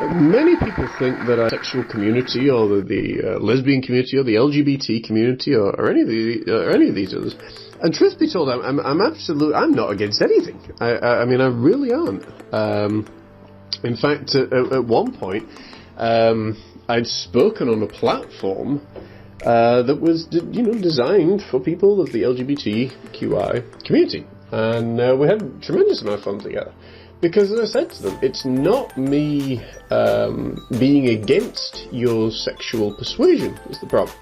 Many people think that our sexual community, or the lesbian community, or the LGBT community, or any of these others. And truth be told, I'm not against anything. I mean, I really aren't. In fact, at one point, I'd spoken on a platform that was, designed for people of the LGBTQI community, and we had a tremendous amount of fun together. Because, as I said to them, it's not me being against your sexual persuasion is the problem.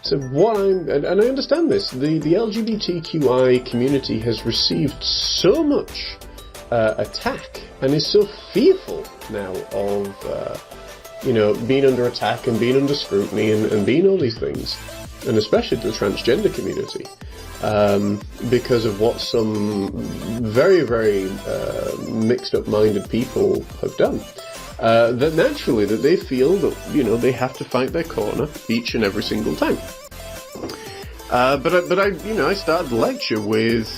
So and I understand this, the LGBTQI community has received so much attack and is so fearful now of, being under attack and being under scrutiny and being all these things, and especially the transgender community. Because of what some very, very mixed up-minded people have done. That naturally, that they feel that, they have to fight their corner each and every single time. But I started the lecture with,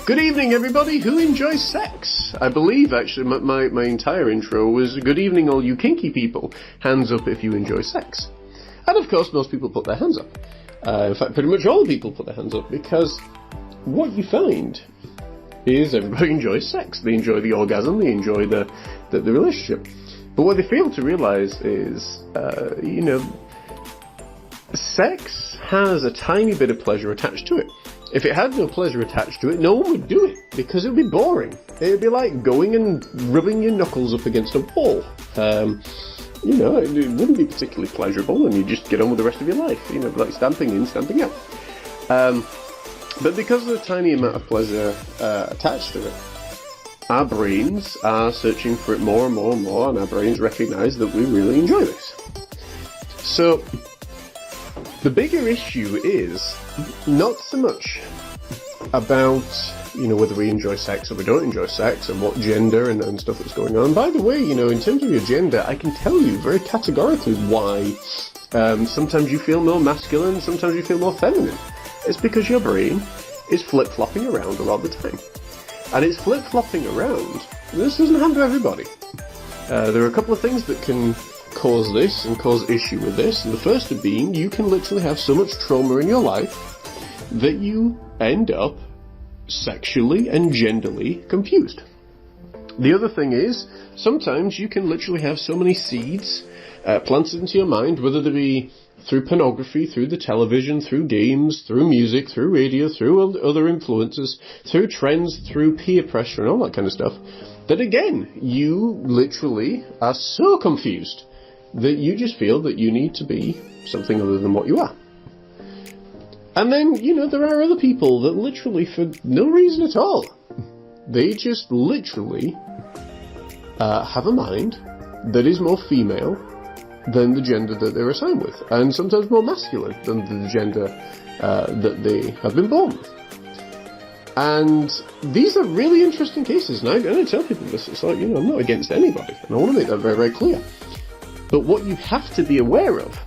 "Good evening, everybody who enjoys sex." I believe, actually, my entire intro was, "Good evening, all you kinky people. Hands up if you enjoy sex." And of course, most people put their hands up. In fact, pretty much all the people put their hands up, because what you find is everybody enjoys sex. They enjoy the orgasm, they enjoy the relationship. But what they fail to realise is, sex has a tiny bit of pleasure attached to it. If it had no pleasure attached to it, no one would do it, because it would be boring. It would be like going and rubbing your knuckles up against a wall. It wouldn't be particularly pleasurable, and you just get on with the rest of your life, like stamping in, stamping out. But because of the tiny amount of pleasure attached to it, our brains are searching for it more and more and more, and our brains recognise that we really enjoy this. So, the bigger issue is not so much about whether we enjoy sex or we don't enjoy sex, and what gender and stuff that's going on. By the way, in terms of your gender, I can tell you very categorically why sometimes you feel more masculine, sometimes you feel more feminine. It's because your brain is flip-flopping around a lot of the time. And it's flip-flopping around. This doesn't happen to everybody. There are a couple of things that can cause this and cause issue with this. And the first of being, you can literally have so much trauma in your life that you end up sexually and genderly confused. The other thing is, sometimes you can literally have so many seeds planted into your mind, whether they be through pornography, through the television, through games, through music, through radio, through other influences, through trends, through peer pressure and all that kind of stuff, that again, you literally are so confused that you just feel that you need to be something other than what you are. And then, there are other people that literally, for no reason at all, they just literally have a mind that is more female than the gender that they're assigned with, and sometimes more masculine than the gender that they have been born with. And these are really interesting cases, and I tell people this, it's like, I'm not against anybody, and I want to make that very, very clear. But what you have to be aware of,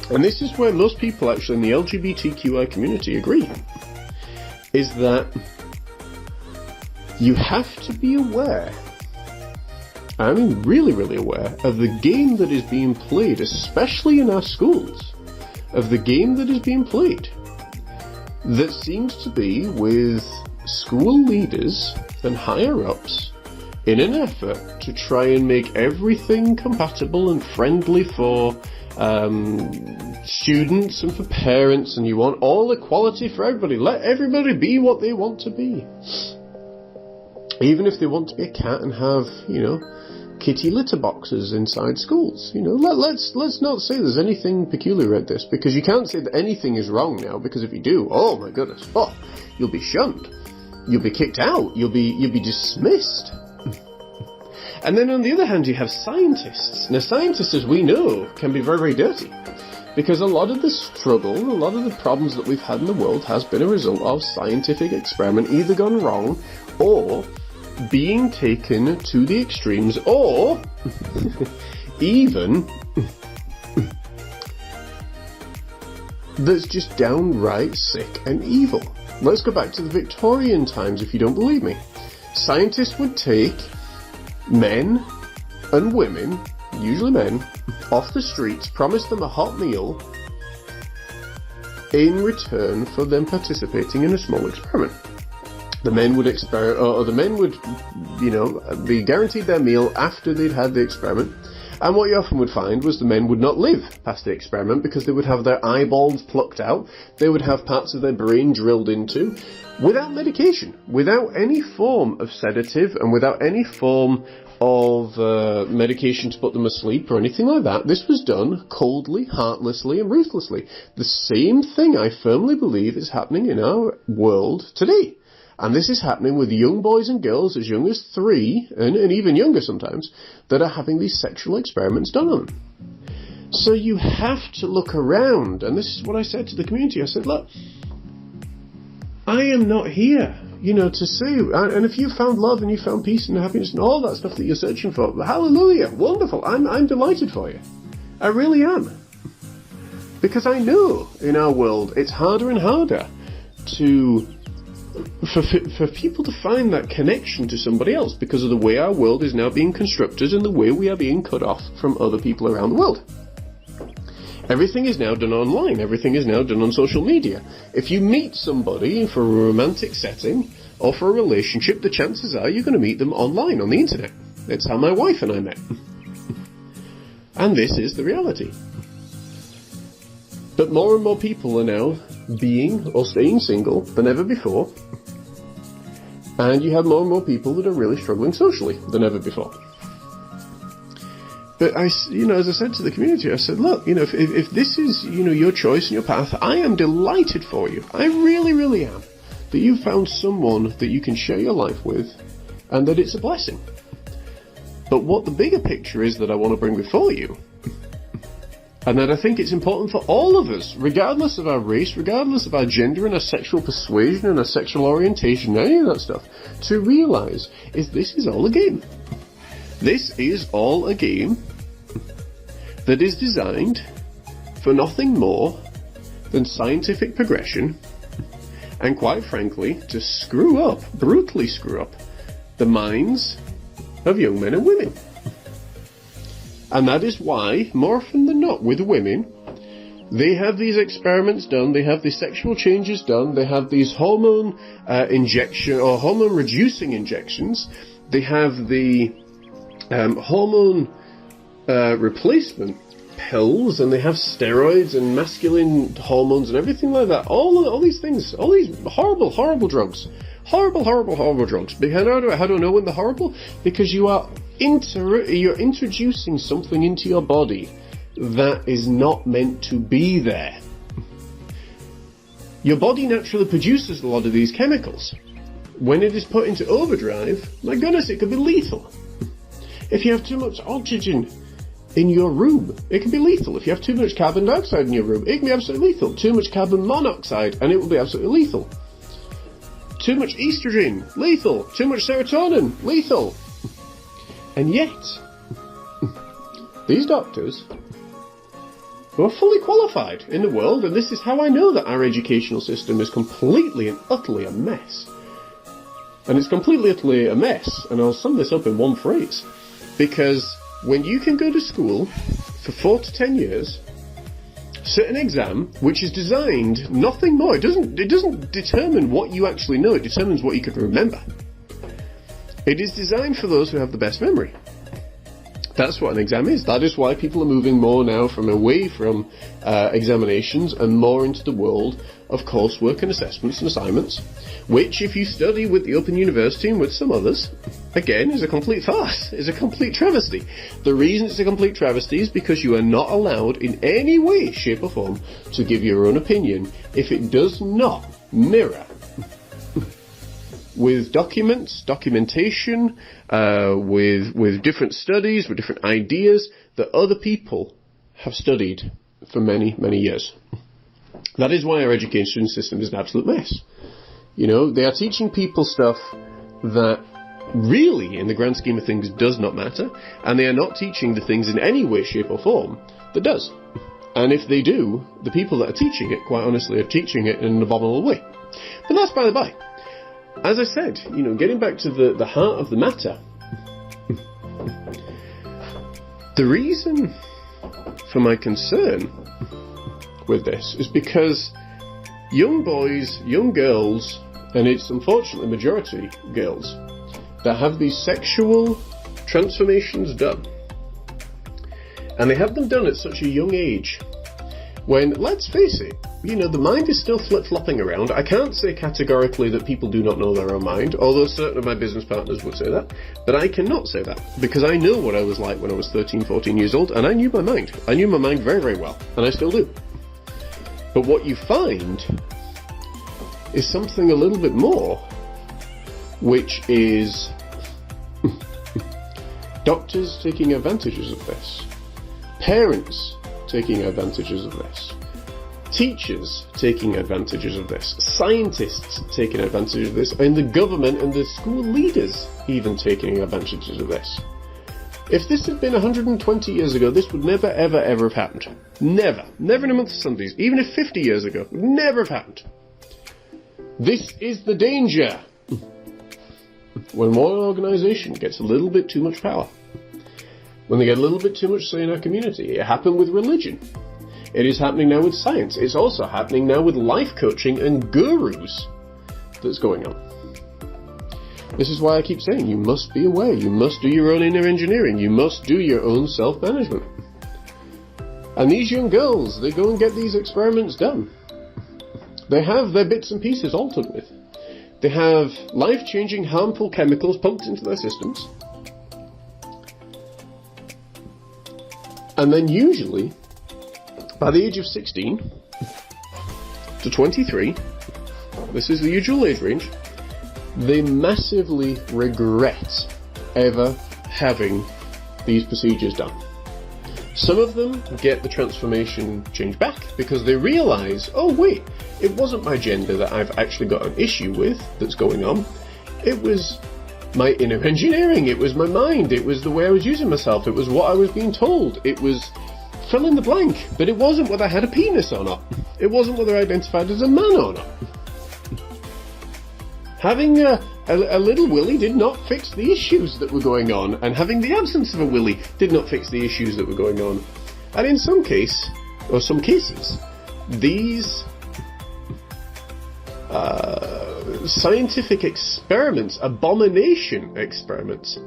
and this is where most people actually in the LGBTQI community agree, is that you have to be aware, I mean really, really aware, of the game that is being played, especially in our schools, of the game that is being played, that seems to be with school leaders and higher-ups in an effort to try and make everything compatible and friendly for students and for parents, and you want all equality for everybody. Let everybody be what they want to be. Even if they want to be a cat and have, kitty litter boxes inside schools. Let's not say there's anything peculiar at this, because you can't say that anything is wrong now, because if you do, oh my goodness, you'll be shunned. You'll be kicked out. You'll be dismissed. And then on the other hand, you have scientists. Now, scientists, as we know, can be very, very dirty. Because a lot of the struggle, a lot of the problems that we've had in the world has been a result of scientific experiment either gone wrong, or being taken to the extremes, or even that's just downright sick and evil. Let's go back to the Victorian times if you don't believe me. Scientists would take men and women usually men, off the streets, promise them a hot meal in return for them participating in a small experiment. The men would be guaranteed their meal after they'd had the experiment. And what you often would find was the men would not live past the experiment because they would have their eyeballs plucked out, they would have parts of their brain drilled into, without medication, without any form of sedative, and without any form of medication to put them asleep or anything like that. This was done coldly, heartlessly, and ruthlessly. The same thing, I firmly believe, is happening in our world today. And this is happening with young boys and girls as young as 3, and even younger sometimes, that are having these sexual experiments done on them. So you have to look around, and this is what I said to the community. I said, look, I am not here, to say, and if you found love and you found peace and happiness and all that stuff that you're searching for, hallelujah, wonderful, I'm delighted for you. I really am. Because I know in our world it's harder and harder for people to find that connection to somebody else because of the way our world is now being constructed and the way we are being cut off from other people around the world. Everything is now done online. Everything is now done on social media. If you meet somebody for a romantic setting or for a relationship, the chances are you're going to meet them online on the internet. It's how my wife and I met. And this is the reality. But more and more people are now being or staying single than ever before. And you have more and more people that are really struggling socially than ever before. But as I said to the community, I said, look, if this is, your choice and your path, I am delighted for you. I really, really am. That you've found someone that you can share your life with and that it's a blessing. But what the bigger picture is that I want to bring before you, and that I think it's important for all of us, regardless of our race, regardless of our gender and our sexual persuasion and our sexual orientation, any of that stuff, to realise is this is all a game. This is all a game that is designed for nothing more than scientific progression and, quite frankly, to brutally screw up, the minds of young men and women. And that is why, more often than not, with women, they have these experiments done, they have these sexual changes done, they have these hormone injection or hormone reducing injections, they have the hormone replacement pills, and they have steroids and masculine hormones and everything like that. All these things, all these horrible, horrible drugs. Horrible, horrible, horrible drugs. How do I know when they're horrible? Because you're introducing something into your body that is not meant to be there. Your body naturally produces a lot of these chemicals. When it is put into overdrive, my goodness, it could be lethal. If you have too much oxygen in your room, it can be lethal. If you have too much carbon dioxide in your room, it can be absolutely lethal. Too much carbon monoxide, and it will be absolutely lethal. Too much estrogen, lethal. Too much serotonin, lethal. And yet, these doctors, who are fully qualified in the world, and this is how I know that our educational system is completely and utterly a mess. And it's completely utterly a mess, and I'll sum this up in one phrase. Because when you can go to school for 4 to 10 years, sit an exam, which is designed nothing more, it doesn't determine what you actually know, it determines what you can remember. It is designed for those who have the best memory. That's what an exam is. That is why people are moving more now away from examinations and more into the world of coursework and assessments and assignments, which, if you study with the Open University and with some others, again, is a complete farce, is a complete travesty. The reason it's a complete travesty is because you are not allowed in any way, shape or form to give your own opinion if it does not mirror with documentation, with different studies, with different ideas that other people have studied for many, many years. That is why our education system is an absolute mess. They are teaching people stuff that really, in the grand scheme of things, does not matter, and they are not teaching the things in any way, shape or form that does. And if they do, the people that are teaching it, quite honestly, are teaching it in an abominable way. But that's by the by. As I said, getting back to the heart of the matter, The reason for my concern with this is because young boys, young girls, and it's unfortunately majority girls, that have these sexual transformations done, and they have them done at such a young age, when, let's face it, the mind is still flip-flopping around. I can't say categorically that people do not know their own mind, although certain of my business partners would say that, but I cannot say that, because I know what I was like when I was 13, 14 years old, and I knew my mind. I knew my mind very, very well, and I still do. But what you find is something a little bit more, which is doctors taking advantages of this, parents taking advantages of this, teachers taking advantages of this, scientists taking advantage of this, and the government and the school leaders even taking advantages of this. If this had been 120 years ago, this would never, ever, ever have happened. Never. Never in a month of Sundays. Even if 50 years ago, it would never have happened. This is the danger. When one organisation gets a little bit too much power, when they get a little bit too much say in our community. It happened with religion. It is happening now with science. It's also happening now with life coaching and gurus that's going on. This is why I keep saying you must be aware. You must do your own inner engineering. You must do your own self-management. And these young girls, they go and get these experiments done. They have their bits and pieces altered with. They have life-changing, harmful chemicals pumped into their systems. And then usually, by the age of 16 to 23, this is the usual age range, they massively regret ever having these procedures done. Some of them get the transformation changed back because they realise, oh wait, it wasn't my gender that I've actually got an issue with that's going on. It was my inner engineering, it was my mind, it was the way I was using myself, it was what I was being told, it was fill in the blank, but it wasn't whether I had a penis or not. It wasn't whether I identified as a man or not. Having a little willy did not fix the issues that were going on, and having the absence of a willy did not fix the issues that were going on. And in some cases, these scientific experiments, abomination experiments,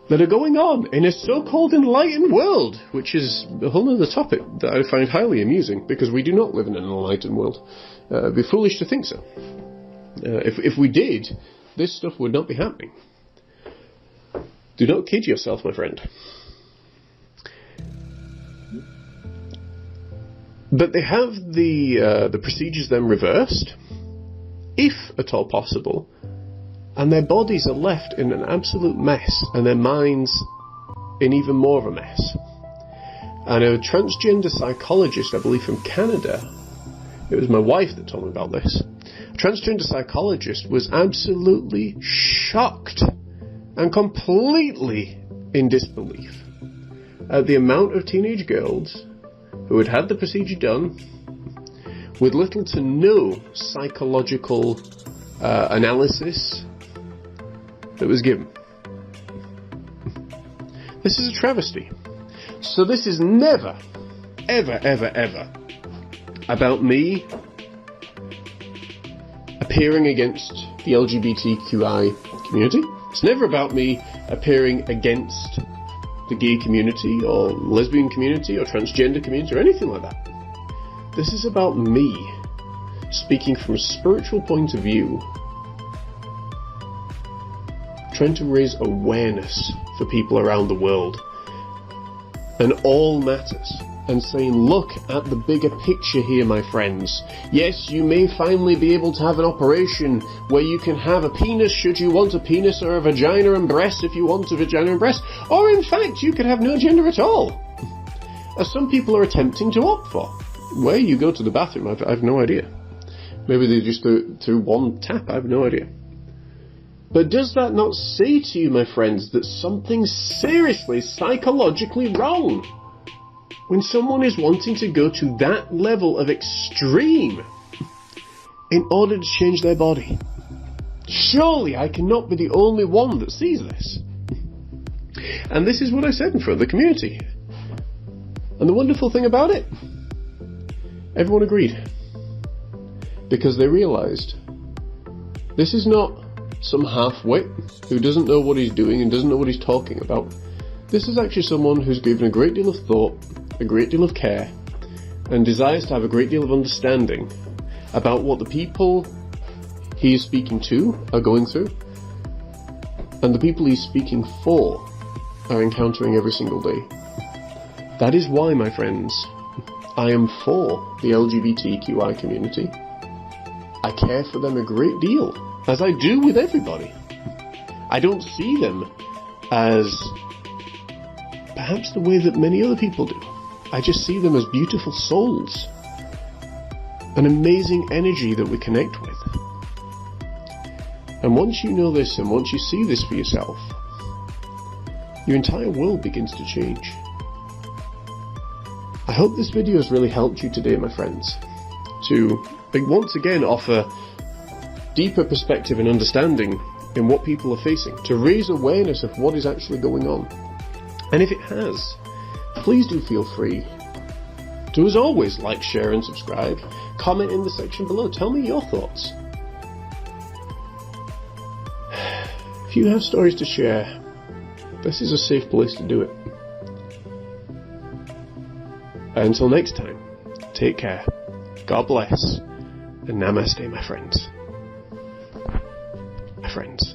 that are going on in a so-called enlightened world, which is a whole other topic that I find highly amusing, because we do not live in an enlightened world. It'd be foolish to think so. If we did, this stuff would not be happening. Do not kid yourself, my friend. But they have the procedures then reversed, if at all possible, and their bodies are left in an absolute mess, and their minds in even more of a mess. And a transgender psychologist, I believe from Canada, it was my wife that told me about this, a transgender psychologist was absolutely shocked and completely in disbelief at the amount of teenage girls who had had the procedure done with little to no psychological analysis that was given. This is a travesty. So this is never, ever, ever, ever about me appearing against the LGBTQI community. It's never about me appearing against the gay community or lesbian community or transgender community or anything like that. This is about me speaking from a spiritual point of view, trying to raise awareness for people around the world and all matters, and saying, look at the bigger picture here, my friends. Yes, you may finally be able to have an operation where you can have a penis should you want a penis, or a vagina and breast if you want a vagina and breast, or in fact you could have no gender at all, as some people are attempting to opt for. Where you go to the bathroom, I've no idea. Maybe they just do it through one tap, I have no idea. But does that not say to you, my friends, that something's seriously psychologically wrong when someone is wanting to go to that level of extreme in order to change their body? Surely I cannot be the only one that sees this. And this is what I said in front of the community. And the wonderful thing about it, everyone agreed. Because they realised this is not some half-wit who doesn't know what he's doing and doesn't know what he's talking about. This is actually someone who's given a great deal of thought, a great deal of care, and desires to have a great deal of understanding about what the people he is speaking to are going through, and the people he's speaking for are encountering every single day. That is why, my friends, I am for the LGBTQI community. I care for them a great deal, as I do with everybody. I don't see them as perhaps the way that many other people do. I just see them as beautiful souls, an amazing energy that we connect with. And once you know this, and once you see this for yourself, your entire world begins to change. I hope this video has really helped you today, my friends, to once again offer deeper perspective and understanding in what people are facing, to raise awareness of what is actually going on. And if it has, please do feel free to, as always, like, share and subscribe. Comment in the section below. Tell me your thoughts. If you have stories to share, this is a safe place to do it. Until next time, take care, God bless, and namaste, my friends. My friends.